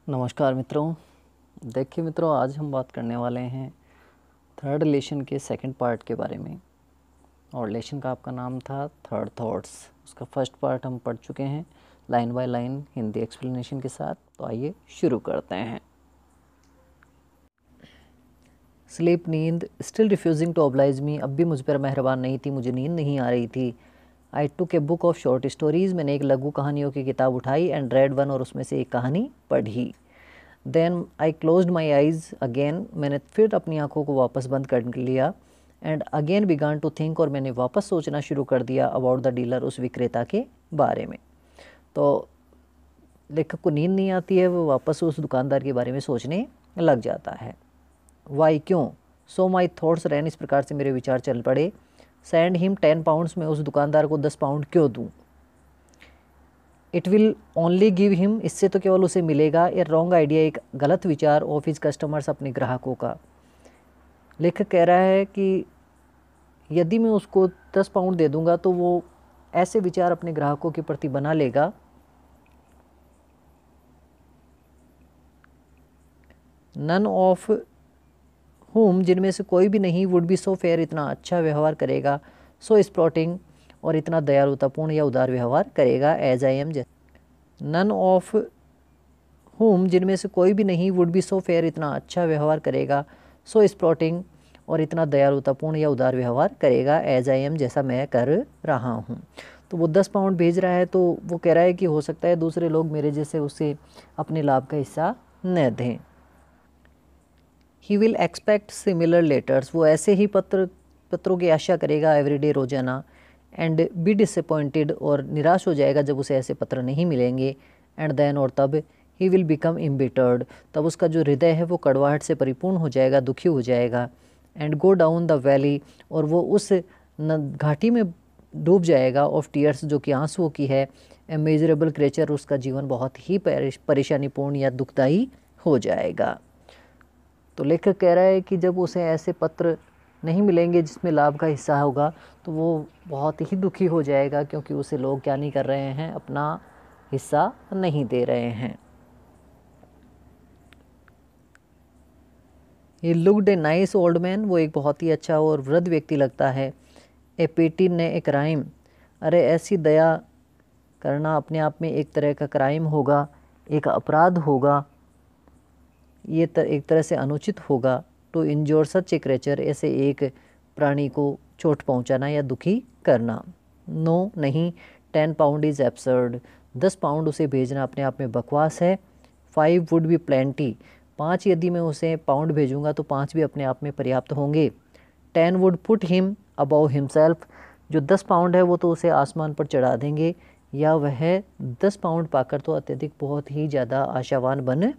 नमस्कार मित्रों। देखिए मित्रों, आज हम बात करने वाले हैं थर्ड लेसन के सेकंड पार्ट के बारे में। और लेसन का आपका नाम था थर्ड थॉट्स। उसका फर्स्ट पार्ट हम पढ़ चुके हैं line by line Hindi explanation के साथ। तो आइए शुरू करते हैं। स्लीप, नींद, स्टिल रिफ्यूजिंग टू ऑब्लाइज मी। अब भी मुझ पर मेहरबान नहीं थी, मुझे नींद नहीं आ रही थी। I took a book of short stories. मैंने एक लघु कहानियों की किताब उठाई एंड रेड वन, और उसमें से एक कहानी पढ़ी। Then I closed my eyes again. मैंने फिर अपनी आंखों को वापस बंद कर लिया। And again began to think, और मैंने वापस सोचना शुरू कर दिया अबाउट द डीलर, उस विक्रेता के बारे में। तो लेखक को नींद नहीं आती है, वो वापस उस दुकानदार के बारे में सोचने लग जाता है। वाई, क्यों? सो माई थॉट्स रैन, इस प्रकार से मेरे विचार चल पड़े। सेंड हिम 10 पाउंड्स, मैं उस दुकानदार को 10 पाउंड क्यों दूँ? It will only give him, इससे तो केवल उसे मिलेगा। ए रॉन्ग आइडिया, एक गलत विचार ऑफ हिज कस्टमर्स, अपने ग्राहकों का। लेखक कह रहा है कि यदि मैं उसको 10 पाउंड दे दूंगा तो वो ऐसे विचार अपने ग्राहकों के प्रति बना लेगा। नन ऑफ हुम, जिनमें से कोई भी नहीं, वुड बी सो फेयर, इतना अच्छा व्यवहार करेगा। सो स्प्लॉटिंग, और इतना दयालुतापूर्ण या उदार व्यवहार करेगा। As I am, none of whom, जिनमें से कोई भी नहीं, वुड बी सो फेयर, इतना अच्छा व्यवहार करेगा। सो स्प्लॉटिंग, और इतना दयालुतापूर्ण या उदार व्यवहार करेगा। एज आई एम, जैसा मैं कर रहा हूँ। तो वो 10 पाउंड भेज रहा है, तो वो कह रहा है कि हो सकता है दूसरे लोग मेरे जैसे उसे अपने लाभ का हिस्सा न दें। He will expect similar letters, वो ऐसे ही पत्रों की आशा करेगा एवरीडे, रोजाना। एंड बी डिसअपॉइंटेड, और निराश हो जाएगा जब उसे ऐसे पत्र नहीं मिलेंगे। एंड देन, और तब, ही विल बिकम इम्बिटर्ड, तब उसका जो हृदय है वो कड़वाहट से परिपूर्ण हो जाएगा, दुखी हो जाएगा। And go down the valley, और वो उस घाटी में डूब जाएगा ऑफ टीयर्स, जो कि आंसुओं की है। ए मेजरेबल क्रेचर, उसका जीवन बहुत ही परेशानीपूर्ण या दुखदायी हो जाएगा। तो लेखक कह रहा है कि जब उसे ऐसे पत्र नहीं मिलेंगे जिसमें लाभ का हिस्सा होगा, तो वो बहुत ही दुखी हो जाएगा, क्योंकि उसे लोग क्या नहीं कर रहे हैं, अपना हिस्सा नहीं दे रहे हैं। ये looked a nice old man, वो एक बहुत ही अच्छा और वृद्ध व्यक्ति लगता है। ए पेटी ने ए क्राइम, अरे ऐसी दया करना अपने आप में एक तरह का क्राइम होगा, एक अपराध होगा, ये एक तरह से अनुचित होगा। To injure such a creature, ऐसे एक प्राणी को चोट पहुंचाना या दुखी करना। नो, नहीं। 10 पाउंड इज़ एब्सर्ड, 10 पाउंड उसे भेजना अपने आप में बकवास है। 5 वुड बी प्लेंटी, 5 यदि मैं उसे पाउंड भेजूंगा तो 5 भी अपने आप में पर्याप्त होंगे। 10 would put him above himself, जो 10 पाउंड है वो तो उसे आसमान पर चढ़ा देंगे, या वह 10 पाउंड पाकर तो अत्यधिक बहुत ही ज़्यादा आशावान बन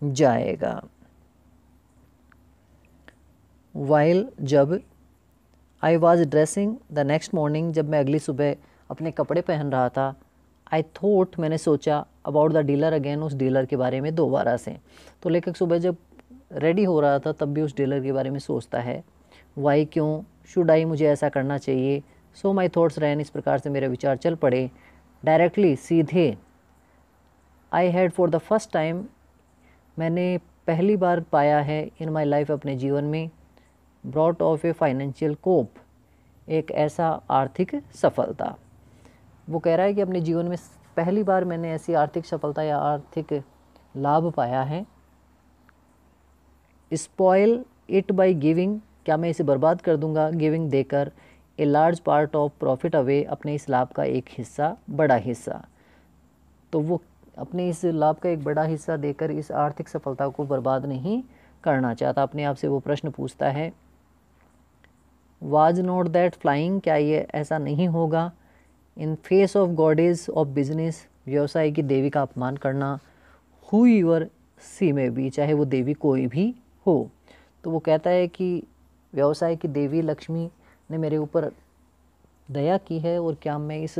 जाएगा। वाइल, जब, I was dressing the next morning, जब मैं अगली सुबह अपने कपड़े पहन रहा था। आई थॉट, मैंने सोचा, अबाउट द डीलर अगेन, उस डीलर के बारे में दोबारा से। तो लेखक सुबह जब रेडी हो रहा था तब भी उस डीलर के बारे में सोचता है। वाई, क्यों? शुड आई, मुझे ऐसा करना चाहिए। सो माई थॉट्स रैन, इस प्रकार से मेरे विचार चल पड़े। डायरेक्टली, सीधे। I had for the first time, मैंने पहली बार पाया है इन माई लाइफ, अपने जीवन में। ब्रॉट ऑफ ए फाइनेंशियल कोप, एक ऐसा आर्थिक सफलता। वो कह रहा है कि अपने जीवन में पहली बार मैंने ऐसी आर्थिक सफलता या आर्थिक लाभ पाया है। स्पॉइल इट बाय गिविंग, क्या मैं इसे बर्बाद कर दूंगा? गिविंग, देकर। A large part of profit away, अपने इस लाभ का एक हिस्सा, बड़ा हिस्सा। तो वो अपने इस लाभ का एक बड़ा हिस्सा देकर इस आर्थिक सफलता को बर्बाद नहीं करना चाहता। अपने आप से वो प्रश्न पूछता है। वाज नॉट दैट फ्लाइंग, क्या ये ऐसा नहीं होगा? In face of goddess of business, व्यवसाय की देवी का अपमान करना। हु यूर सी में बी, चाहे वो देवी कोई भी हो। तो वो कहता है कि व्यवसाय की देवी लक्ष्मी ने मेरे ऊपर दया की है, और क्या मैं इस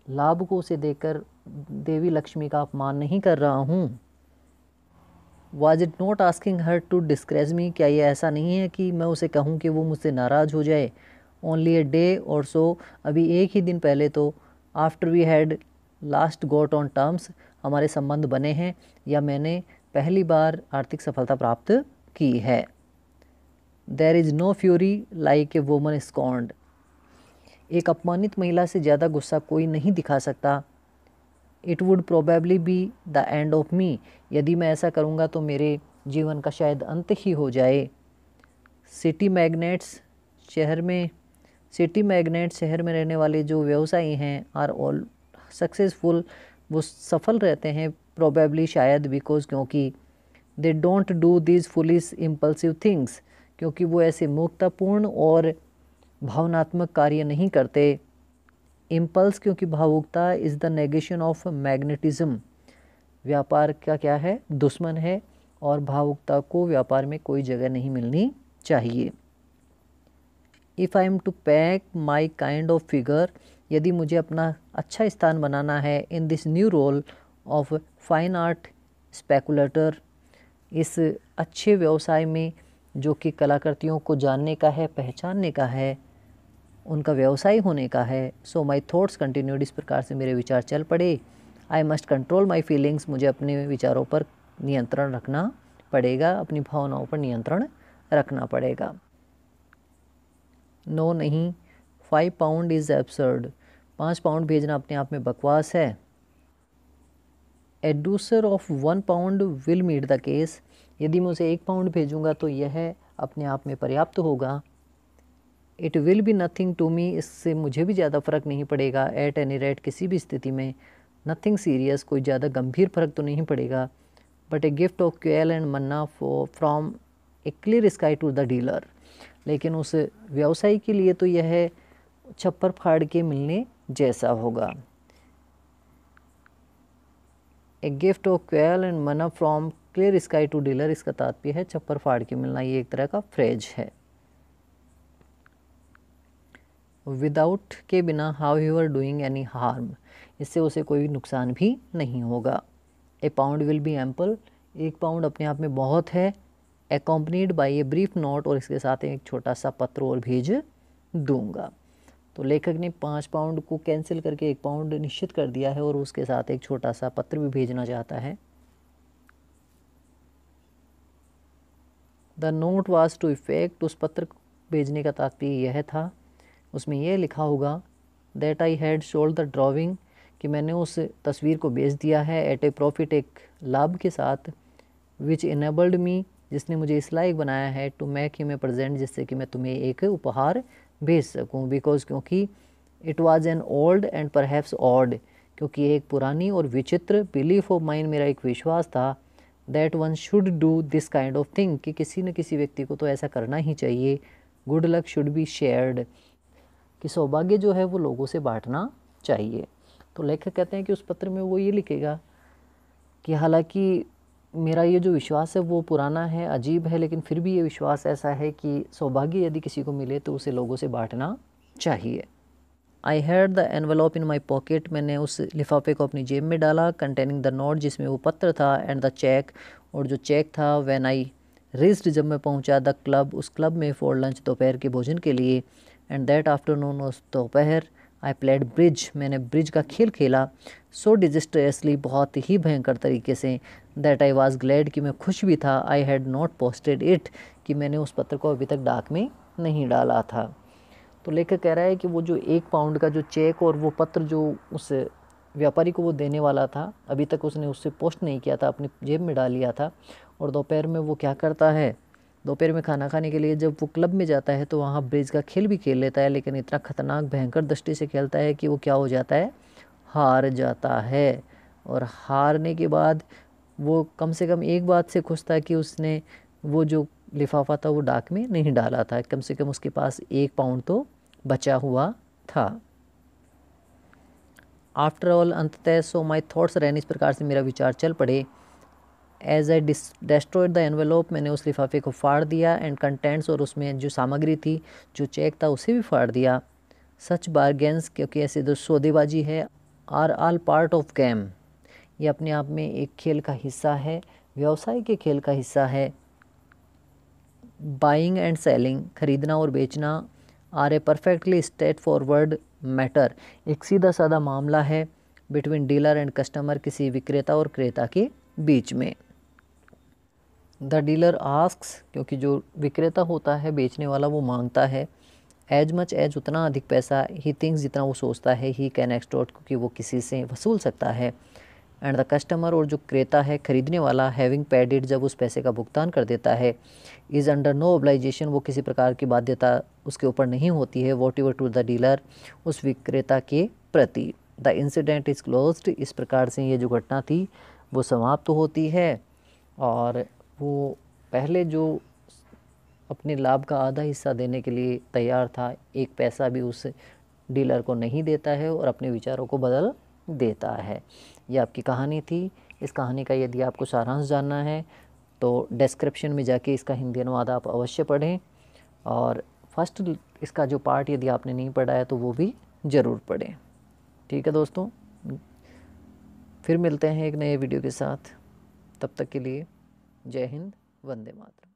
लाभ को उसे देकर देवी लक्ष्मी का अपमान नहीं कर रहा हूँ? Was it not asking her to discourage me, क्या ये ऐसा नहीं है कि मैं उसे कहूँ कि वो मुझसे नाराज़ हो जाए? ओनली ए डे और सो, अभी एक ही दिन पहले तो। After we had last got on terms, हमारे संबंध बने हैं, या मैंने पहली बार आर्थिक सफलता प्राप्त की है। There is no fury like a woman scorned, एक अपमानित महिला से ज़्यादा गुस्सा कोई नहीं दिखा सकता। It would probably be the end of me, यदि मैं ऐसा करूँगा तो मेरे जीवन का शायद अंत ही हो जाए। सिटी मैग्नेट्स शहर में रहने वाले जो व्यवसायी हैं आर ऑल सक्सेसफुल, वो सफल रहते हैं प्रोबेबली शायद, बिकॉज क्योंकि they don't do these foolish impulsive things, क्योंकि वो ऐसे मूर्खतापूर्ण और भावनात्मक कार्य नहीं करते। इम्पल्स क्योंकि भावुकता is the negation of magnetism, व्यापार का क्या है, दुश्मन है, और भावुकता को व्यापार में कोई जगह नहीं मिलनी चाहिए। If I am to pack my kind of figure, यदि मुझे अपना अच्छा स्थान बनाना है in this new role of fine art speculator, इस अच्छे व्यवसाय में जो कि कलाकृतियों को जानने का है, पहचानने का है, उनका व्यवसाय होने का है। सो माई थॉट्स कंटिन्यूड, इस प्रकार से मेरे विचार चल पड़े। I must control my feelings, मुझे अपने विचारों पर नियंत्रण रखना पड़ेगा, अपनी भावनाओं पर नियंत्रण रखना पड़ेगा। नो नहीं, 5 पाउंड इज़ एब्सर्ड, 5 पाउंड भेजना अपने आप में बकवास है। A douceur of 1 pound will meet the case, यदि मैं उसे 1 पाउंड भेजूँगा तो यह अपने आप में पर्याप्त होगा। It will be nothing to me, इससे मुझे भी ज़्यादा फ़र्क नहीं पड़ेगा। एट एनी रेट, किसी भी स्थिति में। नथिंग सीरियस, कोई ज़्यादा गंभीर फ़र्क तो नहीं पड़ेगा। But a gift of quail and manna from a clear sky to the dealer, लेकिन उस व्यवसायी के लिए तो यह छप्पर फाड़ के मिलने जैसा होगा। A gift of quail and manna from clear sky to dealer, इसका तात्पर्य है छप्पर फाड़ के मिलना, ये एक तरह का फ्रेज है। विदाउट के बिना, how you are doing any harm, इससे उसे कोई नुकसान भी नहीं होगा। A pound will be ample, 1 pound अपने आप में बहुत है। Accompanied by a brief note, और इसके साथ एक छोटा सा पत्र और भेज दूंगा। तो लेखक ने 5 पाउंड को कैंसिल करके 1 पाउंड निश्चित कर दिया है और उसके साथ एक छोटा सा पत्र भी भेजना चाहता है। The note was to effect, उस पत्र भेजने का तात्पर्य यह था, उसमें यह लिखा होगा that I had sold the drawing, कि मैंने उस तस्वीर को बेच दिया है, एट ए प्रॉफिट, एक लाभ के साथ, विच इनेबल्ड मी, जिसने मुझे इस लायक बनाया है, to make him a present, जिससे कि मैं तुम्हें एक उपहार भेज सकूं। बिकॉज क्योंकि it was an old and perhaps odd, क्योंकि एक पुरानी और विचित्र बिलीफ ऑफ माइन, मेरा एक विश्वास था, that one should do this kind of thing, कि किसी न किसी व्यक्ति को तो ऐसा करना ही चाहिए। Good luck should be shared, कि सौभाग्य जो है वो लोगों से बांटना चाहिए। तो लेखक कहते हैं कि उस पत्र में वो ये लिखेगा कि हालांकि मेरा ये जो विश्वास है वो पुराना है, अजीब है, लेकिन फिर भी ये विश्वास ऐसा है कि सौभाग्य यदि किसी को मिले तो उसे लोगों से बांटना चाहिए। I had the envelope in my pocket, मैंने उस लिफाफे को अपनी जेब में डाला, कंटेनिंग द नोट, जिसमें वो पत्र था, एंड द चेक, और जो चेक था, व्हेन आई रीच्ड, जब मैं पहुंचा, द क्लब, उस क्लब में, फॉर लंच, दोपहर के भोजन के लिए, एंड दैट आफ्टरनून, उस दोपहर, आई प्लेड ब्रिज, मैंने ब्रिज का खेल खेला, सो डिजिस्ट्रेसली, बहुत ही भयंकर तरीके से, दैट आई वॉज ग्लैड, कि मैं खुश भी था, I had not posted it, कि मैंने उस पत्र को अभी तक डाक में नहीं डाला था। तो लेखक कह रहा है कि वो जो 1 पाउंड का जो चेक और वो पत्र जो उस व्यापारी को वो देने वाला था, अभी तक उसने उससे पोस्ट नहीं किया था, अपनी जेब में डाल लिया था। और दोपहर में वो क्या करता है, दोपहर में खाना खाने के लिए जब वो क्लब में जाता है तो वहाँ ब्रिज का खेल भी खेल लेता है, लेकिन इतना खतरनाक भयंकर दृष्टि से खेलता है कि वो क्या हो जाता है, हार जाता है। और हारने के बाद वो कम से कम एक बात से खुश था कि उसने वो जो लिफाफा था वो डाक में नहीं डाला था, कम से कम उसके पास 1 पाउंड तो बचा हुआ था। आफ्टर ऑल, अंततः, सो माई थॉट्स रैन, इस प्रकार से मेरा विचार चल पड़े। As I destroyed the envelope, मैंने उस लिफाफे को फाड़ दिया, एंड कंटेंट्स, और उसमें जो सामग्री थी, जो चेक था, उसे भी फाड़ दिया। सच बार्गेन्स, क्योंकि ऐसे जो सौदेबाजी है, are all part of game, ये अपने आप में एक खेल का हिस्सा है, व्यवसाय के खेल का हिस्सा है। बाइंग एंड सेलिंग, खरीदना और बेचना, are a perfectly straightforward matter, एक सीधा साधा मामला है, बिटवीन डीलर एंड कस्टमर, किसी विक्रेता और क्रेता के बीच में। द डीलर आस्क्स, क्योंकि जो विक्रेता होता है, बेचने वाला, वो मांगता है, एज मच एज, उतना अधिक पैसा, ही थिंक्स, जितना वो सोचता है, ही कैन एक्सटॉर्ट, क्योंकि वो किसी से वसूल सकता है, एंड द कस्टमर, और जो क्रेता है, खरीदने वाला, हैविंग पेड इट, जब उस पैसे का भुगतान कर देता है, इज़ अंडर नो ऑब्लाइजेशन, वो किसी प्रकार की बाध्यता उसके ऊपर नहीं होती है, whatever to the dealer, उस विक्रेता के प्रति। द इंसिडेंट इज़ क्लोज्ड, इस प्रकार से ये जो घटना थी वो समाप्त होती है। और वो पहले जो अपने लाभ का आधा हिस्सा देने के लिए तैयार था, एक पैसा भी उस डीलर को नहीं देता है और अपने विचारों को बदल देता है। ये आपकी कहानी थी। इस कहानी का यदि आपको सारांश जानना है तो डिस्क्रिप्शन में जाके इसका हिंदी अनुवाद आप अवश्य पढ़ें, और फर्स्ट इसका जो पार्ट यदि आपने नहीं पढ़ा है तो वो भी ज़रूर पढ़ें। ठीक है दोस्तों, फिर मिलते हैं एक नए वीडियो के साथ। तब तक के लिए जय हिंद, वंदे मातरम।